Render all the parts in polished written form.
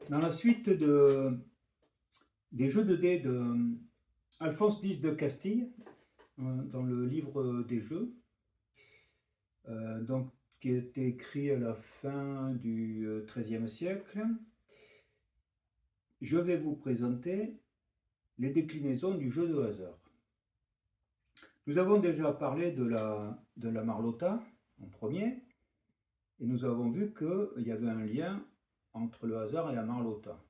Dans la suite des jeux de dés de Alphonse X de Castille, dans le livre des jeux, donc, qui a été écrit à la fin du XIIIe siècle, je vais vous présenter les déclinaisons du jeu de hasard. Nous avons déjà parlé de la Marlotta en premier, et nous avons vu qu'il y avait un lien entre le hasard et la Marlotta.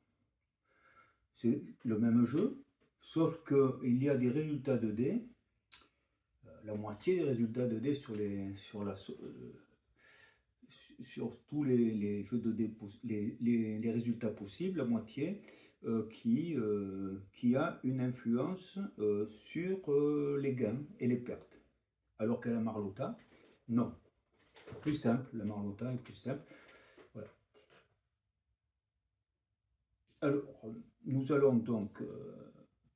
C'est le même jeu, sauf qu'il y a des résultats de dés, la moitié des résultats de dés sur tous les jeux de dés, les résultats possibles, la moitié, qui a une influence sur les gains et les pertes. Alors qu'à la Marlotta, non. Plus simple, la Marlotta est plus simple. Voilà. Alors, nous allons donc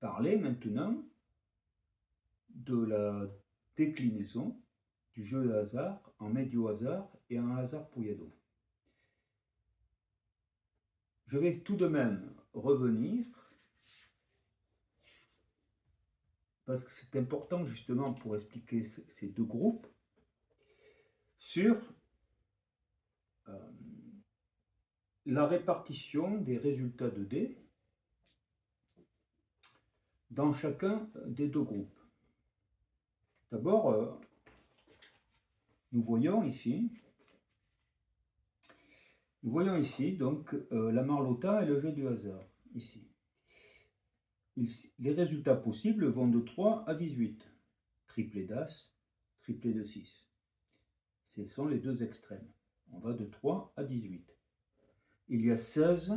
parler maintenant de la déclinaison du jeu de hasard en médio hasard et en hasard Pouillado. Je vais tout de même revenir, parce que c'est important justement pour expliquer ces deux groupes, sur la répartition des résultats de dés dans chacun des deux groupes. D'abord, nous voyons ici donc la Marlotta et le jeu du hasard, ici. Les résultats possibles vont de 3 à 18. Triplé d'As, triplé de 6. Ce sont les deux extrêmes. On va de 3 à 18. Il y a 16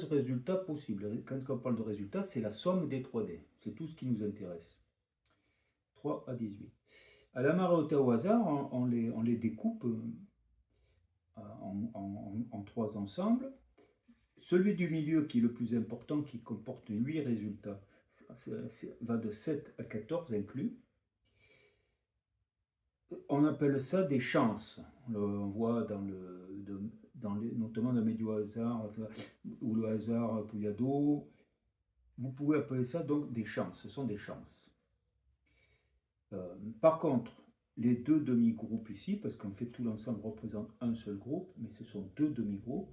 résultats possibles. Quand on parle de résultats, c'est la somme des 3D. C'est tout ce qui nous intéresse. 3 à 18. À la Marlotta au hasard, on les découpe en trois ensembles. Celui du milieu, qui est le plus important, qui comporte 8 résultats, va de 7 à 14 inclus. On appelle ça des chances. On voit notamment dans le médio hasard ou le hasard Pouillado. Vous pouvez appeler ça donc des chances. Ce sont des chances. Par contre, les deux demi-groupes ici, parce qu'en fait tout l'ensemble représente un seul groupe, mais ce sont deux demi-groupes,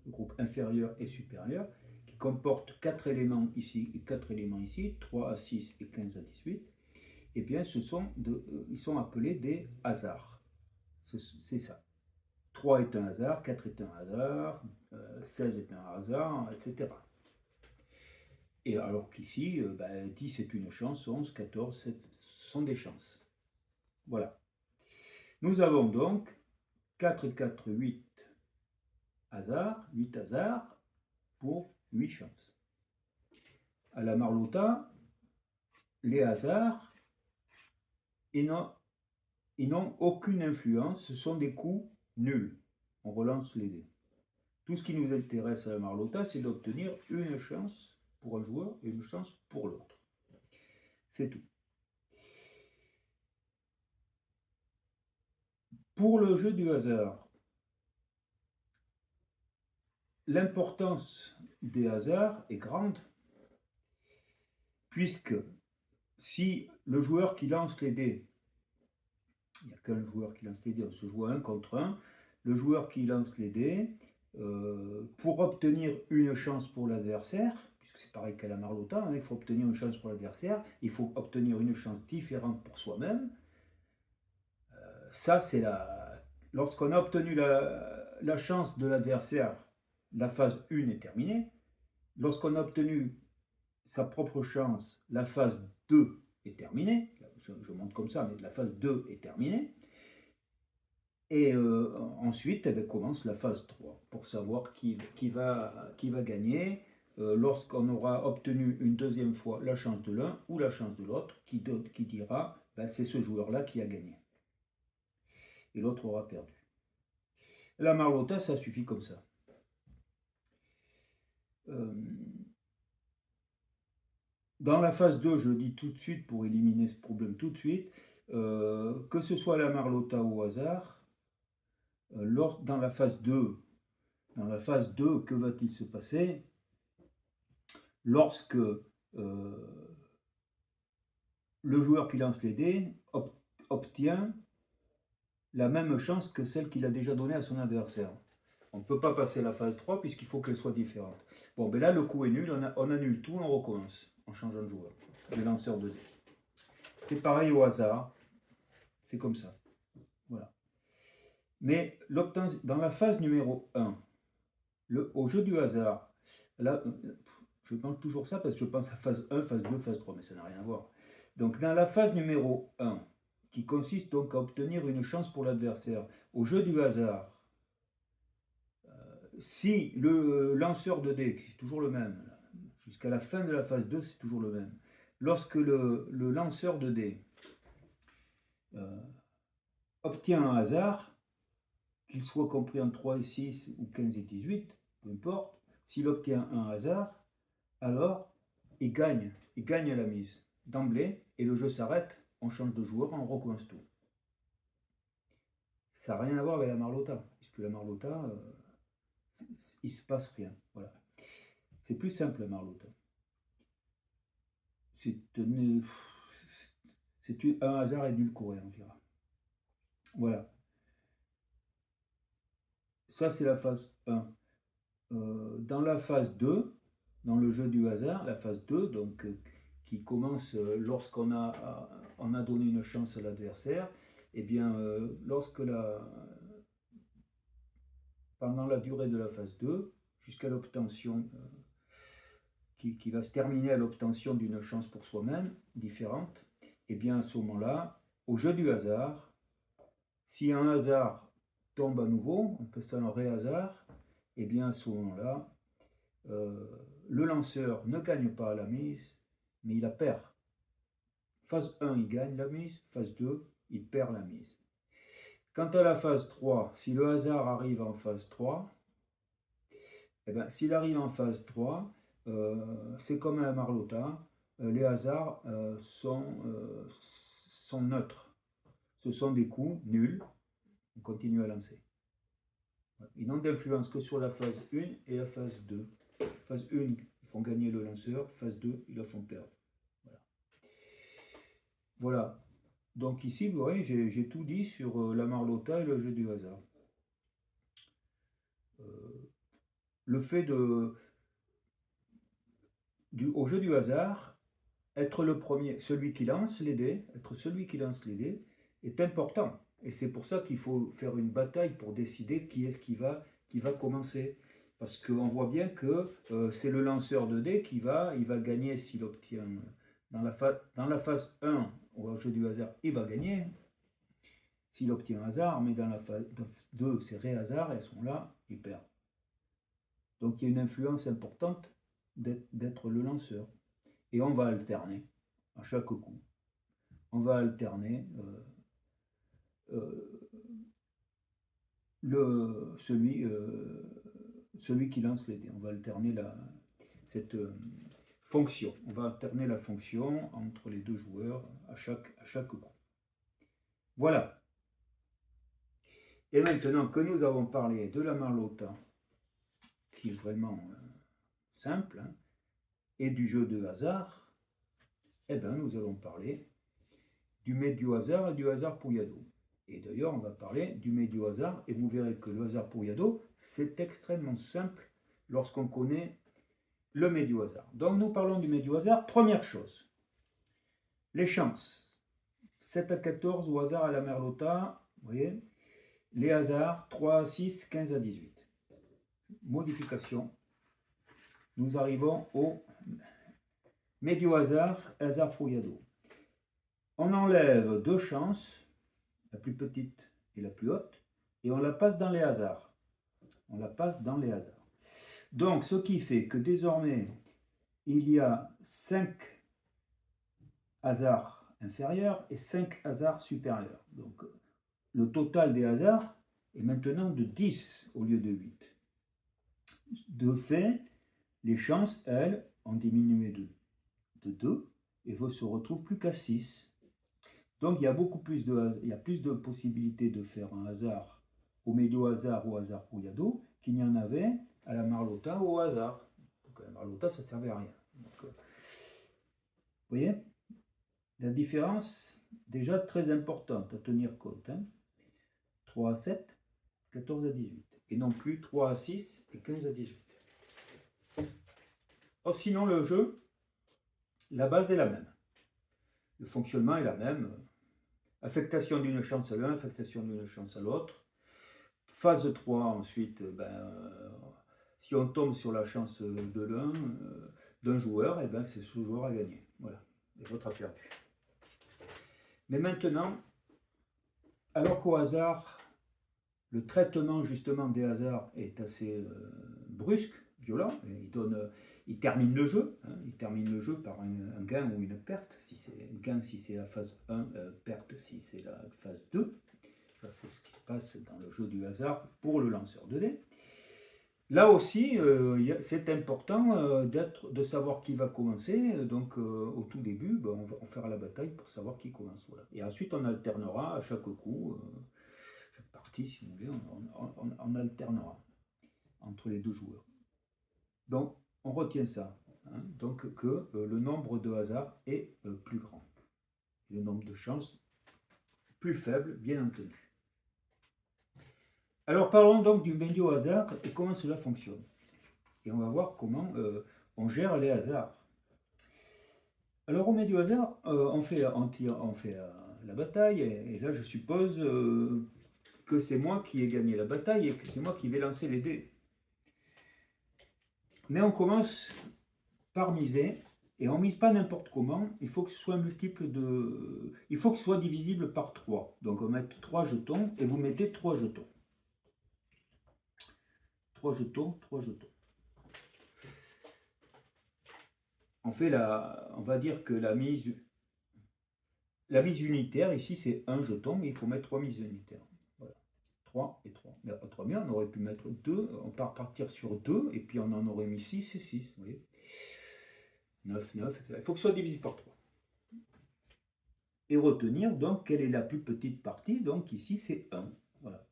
le groupe inférieur et supérieur, qui comportent 4 éléments ici et 4 éléments ici, 3 à 6 et 15 à 18, eh bien ils sont appelés des hasards. C'est ça. 3 est un hasard, 4 est un hasard, 16 est un hasard, etc. Et alors qu'ici, 10 est une chance, 11, 14, 7, ce sont des chances. Voilà. Nous avons donc 4, 4, 8 hasards, 8 hasards pour 8 chances. À la Marlotta, les hasards, ils n'ont aucune influence, ce sont des coups nuls. On relance les dés. Tout ce qui nous intéresse à la Marlotta, c'est d'obtenir une chance pour un joueur et une chance pour l'autre. C'est tout. Pour le jeu du hasard, l'importance des hasards est grande, puisque si le joueur qui lance les dés, il n'y a qu'un joueur qui lance les dés, on se joue à 1 contre 1, le joueur qui lance les dés, pour obtenir une chance pour l'adversaire, puisque c'est pareil qu'à la Marlotta, il faut obtenir une chance pour l'adversaire, il faut obtenir une chance différente pour soi-même. Ça, c'est lorsqu'on a obtenu la chance de l'adversaire, la phase 1 est terminée. Lorsqu'on a obtenu sa propre chance, la phase 2 est terminée. Je montre comme ça, mais la phase 2 est terminée. Et ensuite, commence la phase 3 pour savoir qui va gagner lorsqu'on aura obtenu une deuxième fois la chance de l'un ou la chance de l'autre, qui dira c'est ce joueur-là qui a gagné. Et l'autre aura perdu. La Marlotta, ça suffit comme ça. Dans la phase 2, je dis tout de suite, pour éliminer ce problème tout de suite, que ce soit la Marlotta ou au hasard, dans la phase 2, dans la phase 2, que va-t-il se passer lorsque le joueur qui lance les dés obtient la même chance que celle qu'il a déjà donnée à son adversaire. On ne peut pas passer la phase 3 puisqu'il faut qu'elle soit différente. Bon, ben là, le coup est nul, on annule tout, on recommence en changeant de joueur, le lanceur de dés. C'est pareil au hasard, c'est comme ça. Voilà. Mais dans la phase numéro 1, au jeu du hasard, là, je pense toujours ça parce que je pense à phase 1, phase 2, phase 3, mais ça n'a rien à voir. Donc dans la phase numéro 1, qui consiste donc à obtenir une chance pour l'adversaire, au jeu du hasard, si le lanceur de dés, qui est toujours le même, jusqu'à la fin de la phase 2, c'est toujours le même, lorsque le lanceur de dés obtient un hasard, qu'il soit compris en 3 et 6 ou 15 et 18, peu importe, s'il obtient un hasard, alors il gagne la mise d'emblée et le jeu s'arrête, on change de joueur, on recommence tout. Ça n'a rien à voir avec la Marlotta, puisque la Marlotta, il ne se passe rien. Voilà. C'est plus simple la Marlotta. C'est un hasard édulcoré, on dira. Voilà. Ça, c'est la phase 1. Dans la phase 2, dans le jeu du hasard, la phase 2, donc, qui commence lorsqu'on a donné une chance à l'adversaire, eh bien, pendant la durée de la phase 2, jusqu'à l'obtention, qui va se terminer à l'obtention d'une chance pour soi-même, différente, eh bien, à ce moment-là, au jeu du hasard, si un hasard tombe à nouveau, on peut ça un ré-hasard, eh bien, à ce moment-là, le lanceur ne gagne pas la mise, mais il la perd. Phase 1, il gagne la mise. Phase 2, il perd la mise. Quant à la phase 3, si le hasard arrive en phase 3, eh bien, s'il arrive en phase 3, c'est comme à la Marlotta, les hasards sont neutres. Ce sont des coups nuls, on continue à lancer. Ils n'ont d'influence que sur la phase 1 et la phase 2. Phase 1, ils font gagner le lanceur. Phase 2, ils le font perdre. Voilà. Donc ici, vous voyez, j'ai tout dit sur la Marlotta et le jeu du hasard. Le fait au jeu du hasard, être le premier, celui qui lance les dés, est important. Et c'est pour ça qu'il faut faire une bataille pour décider qui est-ce qui va commencer. Parce qu'on voit bien que c'est le lanceur de dés il va gagner s'il obtient. Dans la phase 1, au jeu du hasard, il va gagner s'il obtient un hasard, mais dans la phase 2, c'est ré-hasard, et à ce moment-là, il perd. Donc il y a une influence importante d'être le lanceur. Et on va alterner à chaque coup. On va alterner celui qui lance les dés. On va alterner cette fonction. On va alterner la fonction entre les deux joueurs à chaque coup. Voilà. Et maintenant que nous avons parlé de la Marlotta, qui est vraiment simple, hein, et du jeu de hasard, eh bien, nous allons parler du médio hasard et du hasard Pouliado. Et d'ailleurs, on va parler du médio hasard, et vous verrez que le hasard Pouliado, c'est extrêmement simple lorsqu'on connaît le médio hasard. Donc, nous parlons du médio hasard. Première chose, les chances. 7 à 14 au hasard à la Marlotta, vous voyez, les hasards 3 à 6, 15 à 18. Modification. Nous arrivons au médio hasard, hasard Pouliado. On enlève deux chances, la plus petite et la plus haute, et on la passe dans les hasards. Donc, ce qui fait que désormais, il y a 5 hasards inférieurs et 5 hasards supérieurs. Donc, le total des hasards est maintenant de 10 au lieu de 8. De fait, les chances, elles, ont diminué de 2 et ne se retrouvent plus qu'à 6. Donc il y a plus de possibilités de faire un hasard au médio-hasard ou hasard Pouliado qu'il n'y en avait à la Marlotta ou au hasard. Donc à la Marlotta, ça ne servait à rien. Donc, vous voyez, la différence, déjà très importante à tenir compte. 3 à 7, 14 à 18. Et non plus 3 à 6 et 15 à 18. Oh, sinon, le jeu, la base est la même. Le fonctionnement est la même. Affectation d'une chance à l'un, affectation d'une chance à l'autre. Phase 3, ensuite, si on tombe sur la chance de l'un, d'un joueur, et ben c'est ce joueur à gagner. Voilà, et l'autre a perdu. Mais maintenant, alors qu'au hasard, le traitement justement des hasards est assez brusque, violent, il termine le jeu, il termine le jeu par un gain ou une perte, si c'est gain si c'est la phase 1, perte si c'est la phase 2. Ça, c'est ce qui se passe dans le jeu du hasard pour le lanceur de dés. Là aussi, c'est important de savoir qui va commencer. Donc, au tout début, on va faire la bataille pour savoir qui commence. Voilà. Et ensuite, on alternera à chaque coup, chaque partie, si vous voulez, on alternera entre les deux joueurs. Donc, on retient ça. Donc, que le nombre de hasards est plus grand. Le nombre de chances plus faible, bien entendu. Alors parlons donc du médio hasard et comment cela fonctionne. Et on va voir comment on gère les hasards. Alors au médio hasard, on fait la bataille, et là je suppose que c'est moi qui ai gagné la bataille et que c'est moi qui vais lancer les dés. Mais on commence par miser, et on ne mise pas n'importe comment, il faut que ce soit il faut que ce soit divisible par 3. Donc on met 3 jetons, et vous mettez 3 jetons. 3 jetons, 3 jetons. On va dire que la mise unitaire, ici, c'est un jeton, mais il faut mettre 3 mises unitaires. Voilà. 3 et 3. Mais autrement, on aurait pu mettre 2, on part partir sur 2, et puis on en aurait mis 6 et 6, vous voyez. 9, 9, etc. Il faut que ce soit divisé par 3. Et retenir, donc, quelle est la plus petite partie. Donc, ici, c'est 1. Voilà.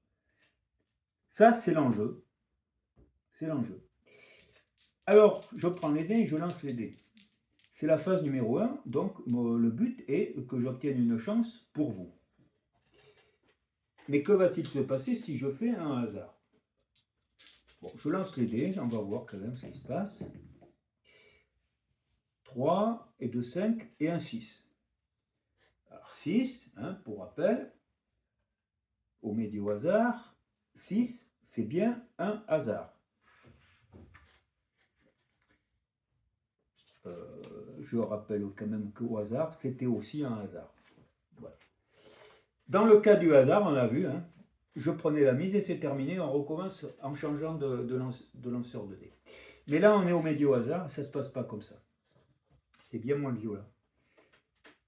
Ça, c'est l'enjeu. C'est l'enjeu. Alors, je prends les dés et je lance les dés. C'est la phase numéro 1, donc le but est que j'obtienne une chance pour vous. Mais que va-t-il se passer si je fais un hasard? Bon, je lance les dés, on va voir quand même ce qui se passe. 3 et 2, 5 et un 6. Alors 6, pour rappel, au médio hasard, 6, c'est bien un hasard. Je rappelle quand même qu'au hasard, c'était aussi un hasard. Voilà. Dans le cas du hasard, on a vu, je prenais la mise et c'est terminé, on recommence en changeant de lanceur de dés. Mais là, on est au médio hasard, ça ne se passe pas comme ça. C'est bien moins violent.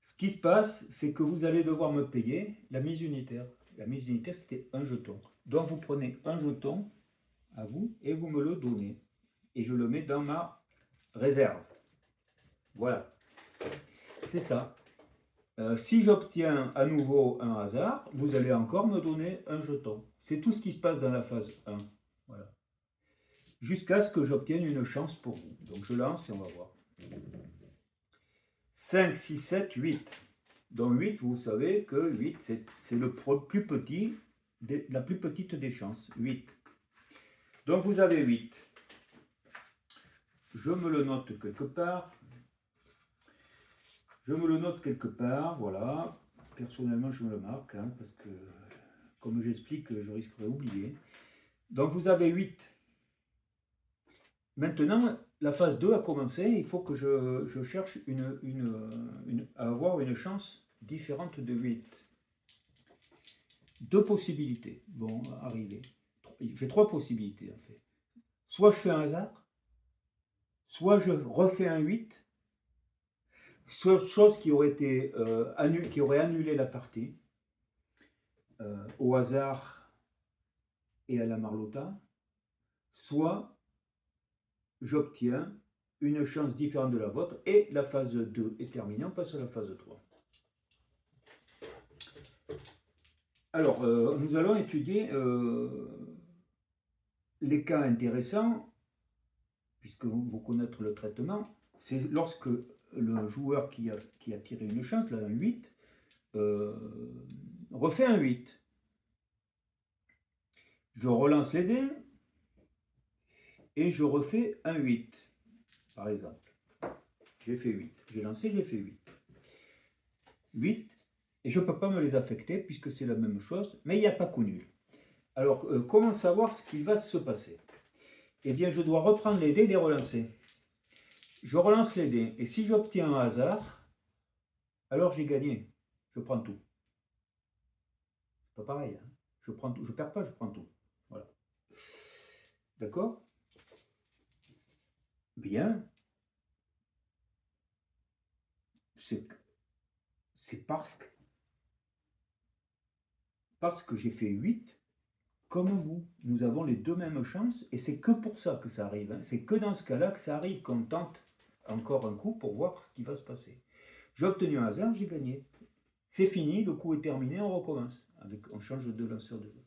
Ce qui se passe, c'est que vous allez devoir me payer la mise unitaire. La mise unitaire, c'était un jeton. Donc, vous prenez un jeton à vous et vous me le donnez. Et je le mets dans ma réserve. Voilà. C'est ça. Si j'obtiens à nouveau un hasard, vous allez encore me donner un jeton. C'est tout ce qui se passe dans la phase 1. Voilà. Jusqu'à ce que j'obtienne une chance pour vous. Donc je lance et on va voir. 5, 6, 7, 8. Donc 8, vous savez que 8, c'est le plus petit, la plus petite des chances. 8. Donc vous avez 8. Je me le note quelque part. Voilà. Personnellement, je me le marque, parce que, comme j'explique, je risquerais d'oublier. Donc, vous avez 8. Maintenant, la phase 2 a commencé. Il faut que je cherche à avoir une chance différente de 8. 2 possibilités vont arriver. J'ai 3 possibilités, en fait. Soit je fais un hasard, soit je refais un 8, chose qui aurait annulé la partie au hasard et à la Marlotta, soit j'obtiens une chance différente de la vôtre et la phase 2 est terminée, on passe à la phase 3. Alors, nous allons étudier les cas intéressants, puisque vous connaître le traitement, c'est lorsque le joueur qui a tiré une chance, là, un 8, refait un 8. Je relance les dés et je refais un 8, par exemple. J'ai fait 8. J'ai lancé, j'ai fait 8. 8, et je ne peux pas me les affecter puisque c'est la même chose, mais il n'y a pas coup nul. Alors, comment savoir ce qui va se passer? Eh bien, je dois reprendre les dés et les relancer. Je relance les dés, et si j'obtiens un hasard, alors j'ai gagné. Je prends tout. C'est pas pareil. Hein. Je prends tout. Je perds pas, je prends tout. Voilà. D'accord? Bien. C'est parce que j'ai fait 8 comme vous. Nous avons les deux mêmes chances, et c'est que pour ça que ça arrive. Hein. C'est que dans ce cas-là que ça arrive qu'on tente encore un coup pour voir ce qui va se passer. J'ai obtenu un hasard, j'ai gagné. C'est fini, le coup est terminé, on recommence. On change de lanceur de jeu.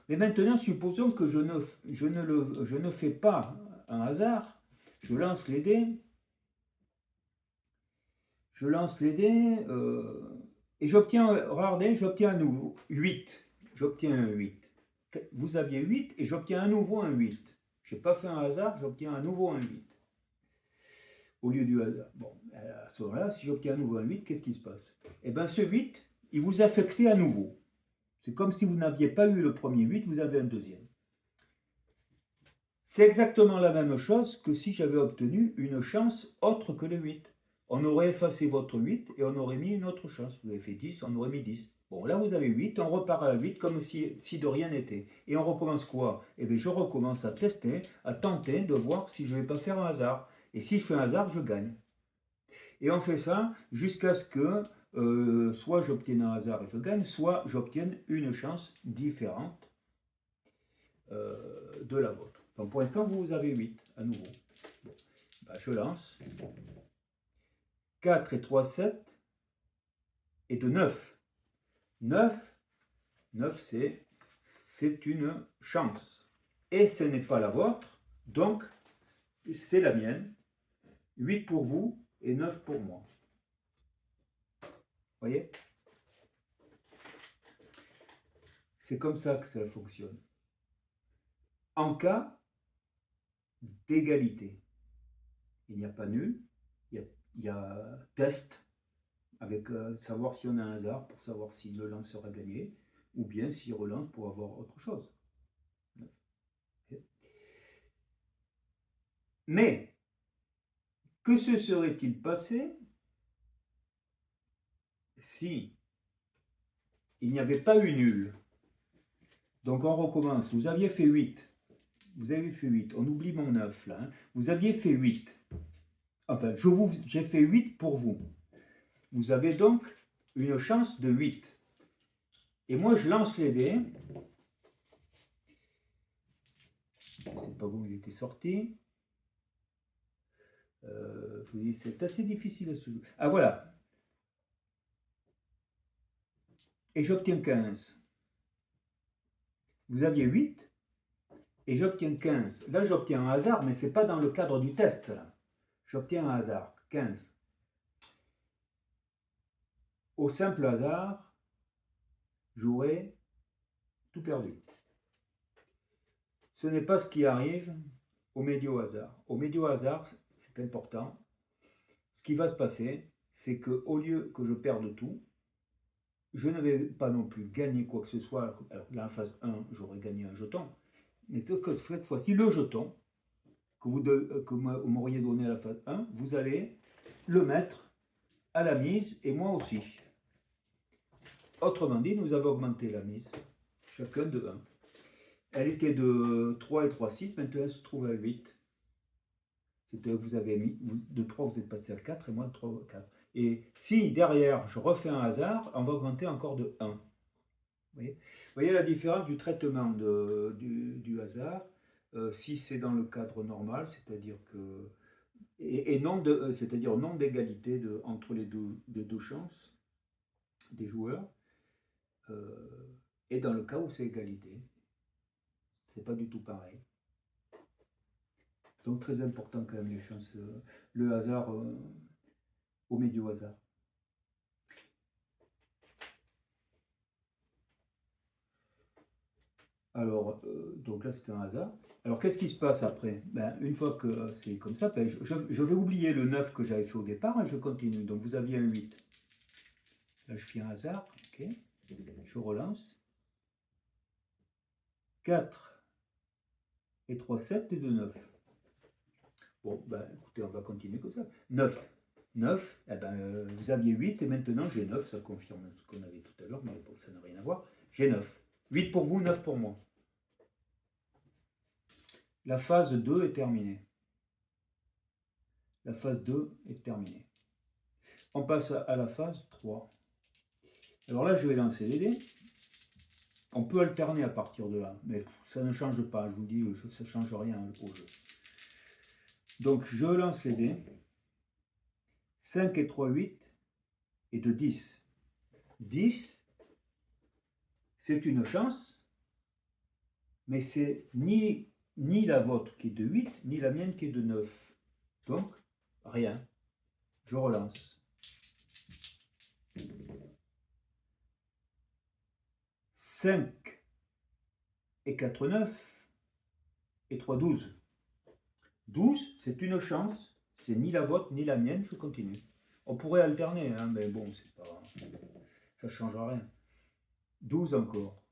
Mais maintenant, supposons que je ne fais pas un hasard. Je lance les dés. Et j'obtiens, regardez, j'obtiens un nouveau 8. J'obtiens un 8. Vous aviez 8 et j'obtiens à nouveau un 8. Je n'ai pas fait un hasard, j'obtiens à nouveau un 8. Au lieu du hasard. Bon, à ce moment-là, si j'obtiens à nouveau un 8, qu'est-ce qui se passe? Eh bien, ce 8, il vous affectait à nouveau. C'est comme si vous n'aviez pas eu le premier 8, vous avez un deuxième. C'est exactement la même chose que si j'avais obtenu une chance autre que le 8. On aurait effacé votre 8 et on aurait mis une autre chance. Vous avez fait 10, on aurait mis 10. Bon, là vous avez 8, on repart à 8 comme si de rien n'était. Et on recommence quoi? Eh bien, je recommence à tester, à tenter de voir si je ne vais pas faire un hasard. Et si je fais un hasard, je gagne. Et on fait ça jusqu'à ce que soit j'obtienne un hasard et je gagne, soit j'obtienne une chance différente de la vôtre. Donc pour l'instant, vous avez 8 à nouveau. Bon. Ben, je lance. 4 et 3, 7. Et de 9. 9, 9 c'est une chance. Et ce n'est pas la vôtre, donc c'est la mienne. 8 pour vous et 9 pour moi. Vous voyez? C'est comme ça que ça fonctionne. En cas d'égalité, il n'y a pas nul, il y a test, avec savoir si on a un hasard pour savoir si le lanceur a gagné, ou bien s'il relance pour avoir autre chose. Mais, que se serait-il passé si il n'y avait pas eu nul? Donc on recommence. Vous aviez fait 8. Vous avez fait 8. On oublie mon 9 là. Hein. Vous aviez fait 8. Enfin, j'ai fait 8 pour vous. Vous avez donc une chance de 8. Et moi, je lance les dés. C'est pas bon, il était sorti. C'est assez difficile à se jouer. Ah voilà. Et j'obtiens 15. Vous aviez 8 et j'obtiens 15. Là, j'obtiens un hasard, mais ce n'est pas dans le cadre du test. Là. J'obtiens un hasard, 15. Au simple hasard, j'aurais tout perdu. Ce n'est pas ce qui arrive au médio hasard. Au médio hasard, c'est important. Ce qui va se passer, c'est qu'au lieu que je perde tout, je ne vais pas non plus gagner quoi que ce soit. Alors là, en phase 1, j'aurais gagné un jeton. Mais que cette fois-ci, le jeton que vous m'auriez donné à la phase 1, vous allez le mettre à la mise et moi aussi. Autrement dit, nous avons augmenté la mise, chacun de 1. Elle était de 3 et 3, 6, maintenant elle se trouve à 8. Vous avez mis, de 3 vous êtes passé à 4 et moi de 3 à 4. Et si derrière je refais un hasard, on va augmenter encore de 1. Vous voyez la différence du traitement du hasard si c'est dans le cadre normal, c'est-à-dire que c'est-à-dire non d'égalité entre les deux chances des joueurs, et dans le cas où c'est égalité. C'est pas du tout pareil. Donc très important quand même les chances, le hasard au milieu hasard. Alors, donc là c'est un hasard. Alors qu'est-ce qui se passe après? Ben, une fois que c'est comme ça, ben, je vais oublier le 9 que j'avais fait au départ et je continue. Donc vous aviez un 8. Là je fais un hasard, ok. Je relance. 4 et 3, 7 et 2, 9. Bon, ben écoutez, on va continuer comme ça. 9. 9, eh ben, vous aviez 8 et maintenant j'ai 9, ça confirme ce qu'on avait tout à l'heure, mais bon, ça n'a rien à voir. J'ai 9. 8 pour vous, 9 pour moi. La phase 2 est terminée. La phase 2 est terminée. On passe à la phase 3. Alors là, je vais lancer les dés. On peut alterner à partir de là, mais ça ne change pas, je vous dis, ça ne change rien au jeu. Donc, je lance les dés. 5 et 3, 8 et de 10. 10, c'est une chance, mais c'est ni la vôtre qui est de 8, ni la mienne qui est de 9. Donc, rien. Je relance. 5 et 4, 9 et 3, 12. 12, c'est une chance, c'est ni la vôtre ni la mienne, je continue. On pourrait alterner, hein, mais bon, c'est pas, ça ne change rien. 12 encore.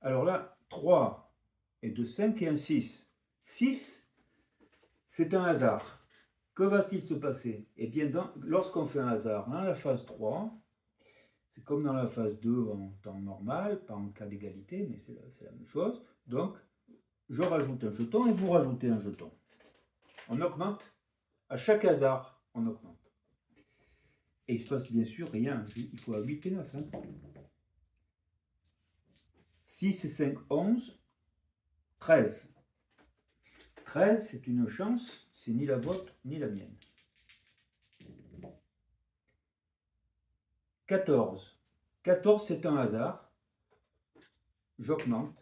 Alors là, 3 et 2, 5 et un 6. 6, c'est un hasard. Que va-t-il se passer? Eh bien, lorsqu'on fait un hasard dans la phase 3, c'est comme dans la phase 2 en temps normal, pas en cas d'égalité, mais c'est la même chose. Donc, je rajoute un jeton et vous rajoutez un jeton. On augmente. À chaque hasard, on augmente. Et il se passe bien sûr rien. Il faut à 8 et 9. Hein. 6 et 5, 11. 13. 13, c'est une chance. C'est ni la vôtre, ni la mienne. 14. 14, c'est un hasard. J'augmente.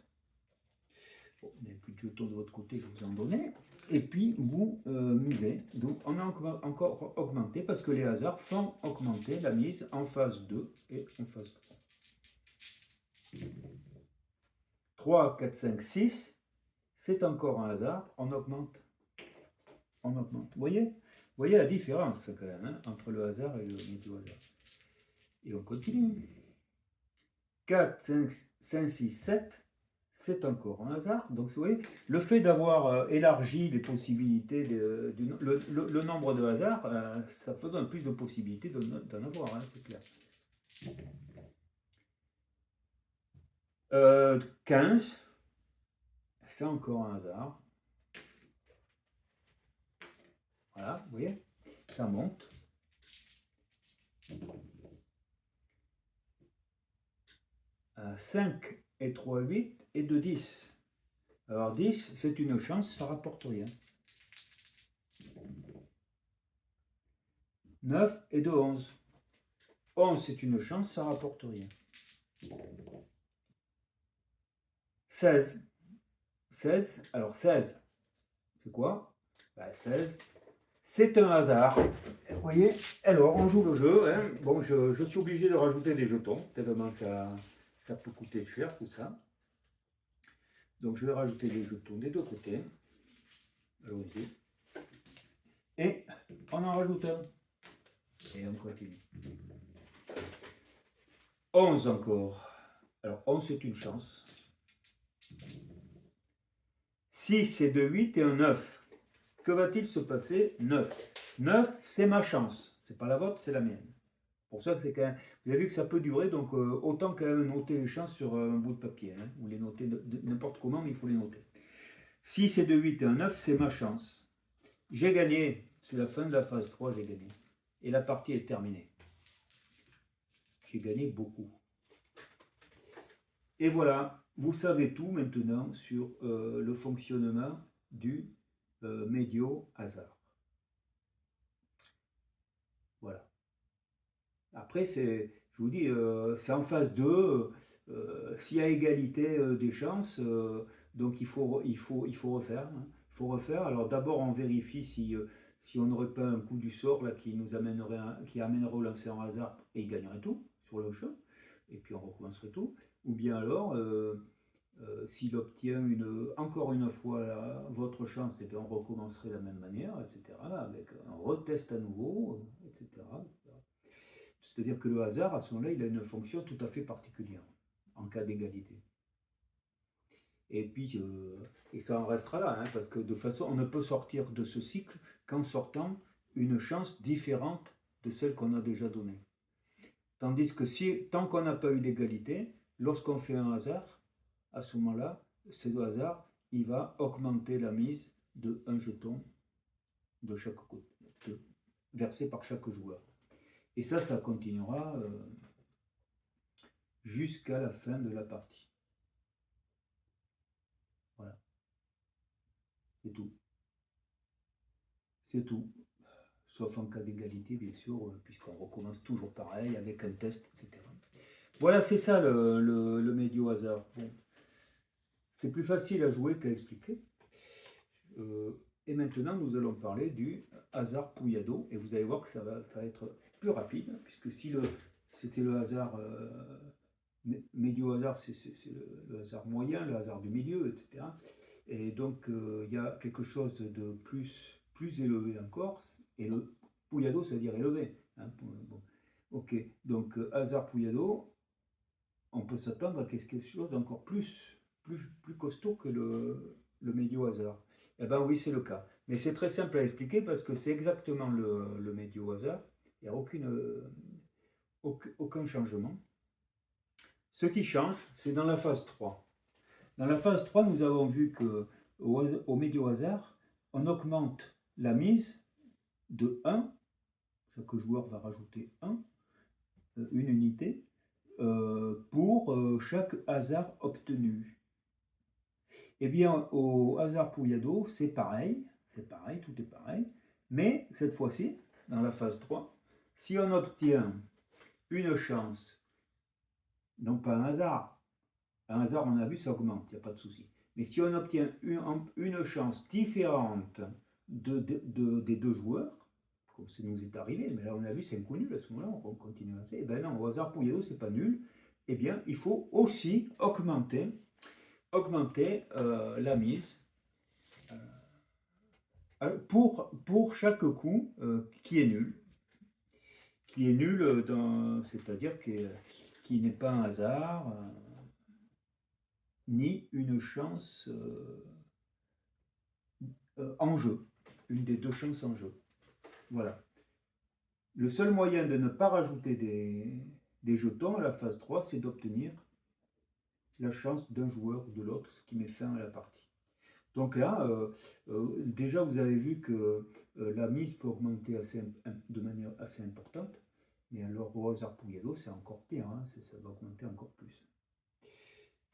Bon, il n'y a plus de jetons de votre côté que vous en donnez. Et puis, vous misez. Donc, on a encore augmenté parce que les hasards font augmenter la mise en phase 2 et en phase 3. 3, 4, 5, 6. C'est encore un hasard. On augmente. On augmente. Vous voyez la différence quand même hein, entre le hasard et le météo-hasard. Et on continue. 4, 5, 6, 7. C'est encore un hasard. Donc, vous voyez, le fait d'avoir élargi les possibilités, le nombre de hasards, ça donne plus de possibilités d'en avoir, hein, c'est clair. 15, c'est encore un hasard. Voilà, vous voyez, ça monte. 5 et 3, 8 et 2, 10. Alors 10, c'est une chance, ça ne rapporte rien. 9 et 2, 11. 11, c'est une chance, ça ne rapporte rien. 16. 16, alors 16, c'est quoi? 16, c'est un hasard. Vous voyez? Alors, on joue le jeu. Hein. Bon, je suis obligé de rajouter des jetons, tellement ça peut coûter cher, tout ça. Donc, je vais rajouter des jetons des deux côtés. Allons-y. Et on en rajoute un. Et on continue. 11 encore. Alors, 11, c'est une chance. 6 et 2, 8 et un 9. Que va-t-il se passer? 9. 9, c'est ma chance. C'est pas la vôtre, c'est la mienne. Pour ça que c'est quand même. Vous avez vu que ça peut durer, donc autant quand même noter les chances sur un bout de papier. Hein, ou les noter n'importe comment, mais il faut les noter. 6 et 2, 8 et un 9, c'est ma chance. J'ai gagné. C'est la fin de la phase 3, j'ai gagné. Et la partie est terminée. J'ai gagné beaucoup. Et voilà, vous savez tout maintenant sur le fonctionnement du médio hasard. Voilà. Après, Je vous dis, c'est en phase 2. S'il y a égalité des chances, donc il faut refaire. Hein. Il faut refaire. Alors d'abord, on vérifie si on n'aurait pas un coup du sort là, qui amènerait au lancer en hasard et il gagnerait tout sur le champ. Et puis on recommencerait tout. Ou bien alors, s'il obtient encore une fois votre chance, et bien on recommencerait de la même manière, etc. Avec un retest à nouveau, etc. C'est-à-dire que le hasard, à ce moment-là, il a une fonction tout à fait particulière en cas d'égalité. Et puis, et ça en restera là, hein, parce que de façon, on ne peut sortir de ce cycle qu'en sortant une chance différente de celle qu'on a déjà donnée. Tandis que tant qu'on n'a pas eu d'égalité, lorsqu'on fait un hasard, à ce moment-là, ce hasard, il va augmenter la mise de un jeton de chaque côté, versé par chaque joueur. Et ça continuera jusqu'à la fin de la partie. Voilà. C'est tout. C'est tout. Sauf en cas d'égalité, bien sûr, puisqu'on recommence toujours pareil avec un test, etc. Voilà, c'est ça le médio hasard. Bon. C'est plus facile à jouer qu'à expliquer. Et maintenant, nous allons parler du hasard Pouillado. Et vous allez voir que ça va être plus rapide, puisque si c'était le hasard médio hasard, c'est le hasard moyen, le hasard du milieu, etc. Et donc, il y a quelque chose de plus élevé encore. Et le Pouillado, c'est-à-dire élevé. Hein, bon. Ok, donc hasard Pouillado, on peut s'attendre à quelque chose d'encore plus costaud que le médio hasard. Eh bien oui, c'est le cas. Mais c'est très simple à expliquer parce que c'est exactement le médio hasard. Il n'y a aucun changement. Ce qui change, c'est dans la phase 3. Dans la phase 3, nous avons vu qu'au médio hasard, on augmente la mise de 1. Chaque joueur va rajouter une unité, pour chaque hasard obtenu. Eh bien, au hasard Pouillado, c'est pareil, tout est pareil, mais cette fois-ci, dans la phase 3, si on obtient une chance, donc pas un hasard, on a vu, ça augmente, il n'y a pas de souci, mais si on obtient une chance différente des deux joueurs, comme ça nous est arrivé, mais là on a vu c'est un coup nul à ce moment-là, on continue à faire, et bien non, au hasard Pouillado, c'est pas nul, eh bien il faut aussi augmenter la mise pour chaque coup qui est nul. C'est-à-dire qui n'est pas un hasard, ni une chance en jeu, une des deux chances en jeu. Voilà. Le seul moyen de ne pas rajouter des jetons à la phase 3, c'est d'obtenir la chance d'un joueur ou de l'autre, ce qui met fin à la partie. Donc là, déjà vous avez vu que la mise peut augmenter de manière assez importante, mais alors au hasard Pouillado, c'est encore pire, hein, ça va augmenter encore plus.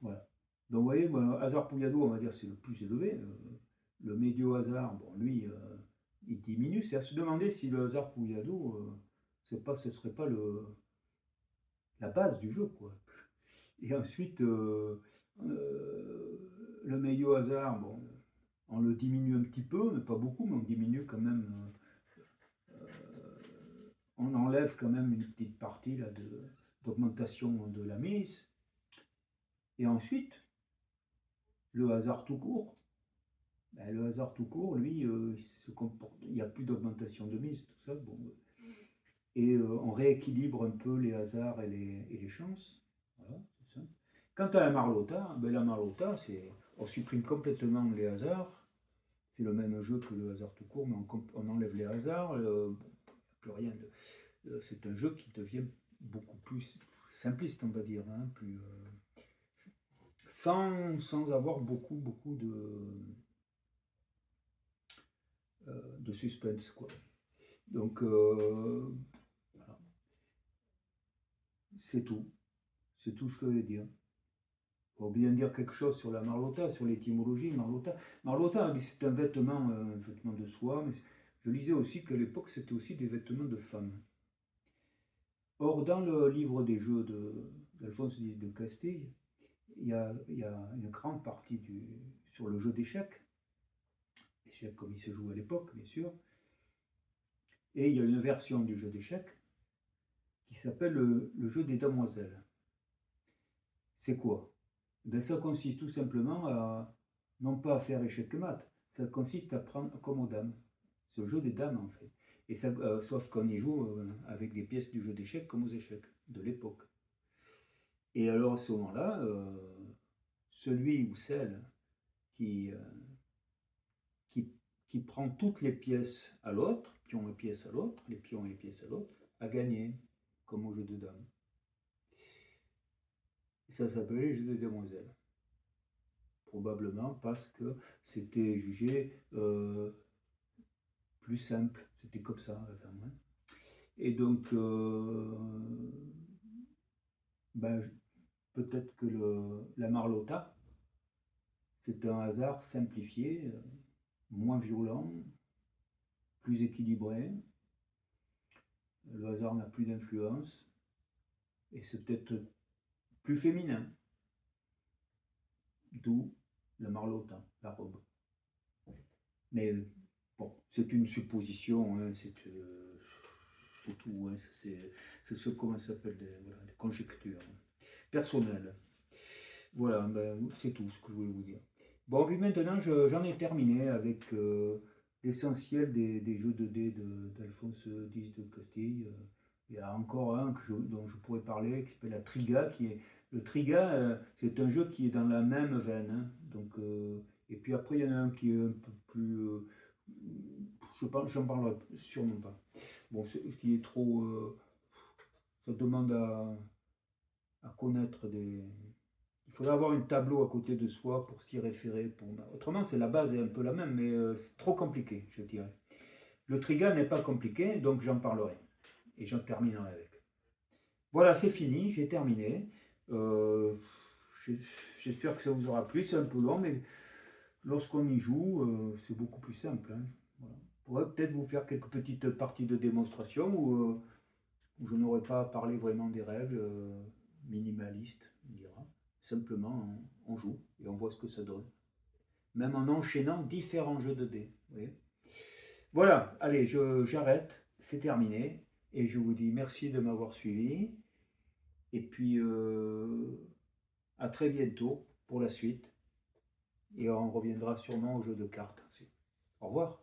Voilà. Donc vous voyez, hasard Pouillado, on va dire c'est le plus élevé. Le médio hasard, bon lui, il diminue. C'est à se demander si le hasard Pouillado, ce serait pas la base du jeu, quoi. Et ensuite, le médio hasard, bon, on le diminue un petit peu, mais pas beaucoup, mais on diminue quand même. On enlève quand même une petite partie là, d'augmentation de la mise. Et ensuite, le hasard tout court. Ben, le hasard tout court, lui, il n'y a plus d'augmentation de mise, tout ça. Bon, et on rééquilibre un peu les hasards et les chances. Voilà, c'est ça. Quant à la Marlotta, ben la Marlotta, on supprime complètement les hasards. C'est le même jeu que le hasard tout court, mais on enlève les hasards. Plus rien. C'est un jeu qui devient beaucoup plus simpliste, on va dire, hein, sans avoir beaucoup de suspense, quoi. Donc voilà. C'est tout ce que je vais dire. Il faut bien dire quelque chose sur la Marlotta, sur l'étymologie. Marlotta, c'est un vêtement de soie, mais je lisais aussi qu'à l'époque c'était aussi des vêtements de femmes. Or, dans le livre des jeux d'Alphonse X de Castille, il y a une grande partie sur le jeu d'échecs, échecs comme il se joue à l'époque, bien sûr, et il y a une version du jeu d'échecs qui s'appelle le jeu des demoiselles. C'est quoi? Ben, ça consiste tout simplement à, non pas à faire échec mat, ça consiste à prendre comme aux dames. C'est le jeu des dames en fait. Et ça, sauf qu'on y joue avec des pièces du jeu d'échecs comme aux échecs de l'époque. Et alors à ce moment-là, celui ou celle qui, qui, qui prend toutes les pièces à l'autre, pions et pièces à l'autre, les pions et les pièces à l'autre, a gagné, comme au jeu de dames. Et ça s'appelait jeu des demoiselles. Probablement parce que c'était jugé plus simple, c'était comme ça avant. Hein. Et donc, ben, peut-être que la Marlotta, c'est un hasard simplifié, moins violent, plus équilibré. Le hasard n'a plus d'influence et c'est peut-être plus féminin. D'où la Marlotta, la robe. Mais bon, c'est une supposition, hein, c'est tout, hein, c'est ce qu'on s'appelle des conjectures personnelles. Voilà, ben, c'est tout ce que je voulais vous dire. Bon, puis maintenant, j'en ai terminé avec l'essentiel des jeux de dés d'Alphonse X de Castille. Il y a encore un dont je pourrais parler qui s'appelle la Triga. Le Triga, c'est un jeu qui est dans la même veine. Hein, donc, et puis après, il y en a un qui est un peu plus. J'en parlerai sûrement pas. Bon, qui est trop. Ça demande à connaître des. Il faudrait avoir un tableau à côté de soi pour s'y référer. Autrement, c'est la base est un peu la même, mais c'est trop compliqué, je dirais. Le Triga n'est pas compliqué, donc j'en parlerai. Et j'en terminerai avec. Voilà, c'est fini, j'ai terminé. J'espère que ça vous aura plu, c'est un peu long, mais lorsqu'on y joue, c'est beaucoup plus simple. Hein. Voilà. Je pourrais peut-être vous faire quelques petites parties de démonstration où je n'aurais pas parlé vraiment des règles minimalistes, on dira. Simplement, on joue et on voit ce que ça donne. Même en enchaînant différents jeux de dés. Voilà, allez, j'arrête, c'est terminé. Et je vous dis merci de m'avoir suivi. Et puis, à très bientôt pour la suite. Et on reviendra sûrement au jeu de cartes aussi. Au revoir.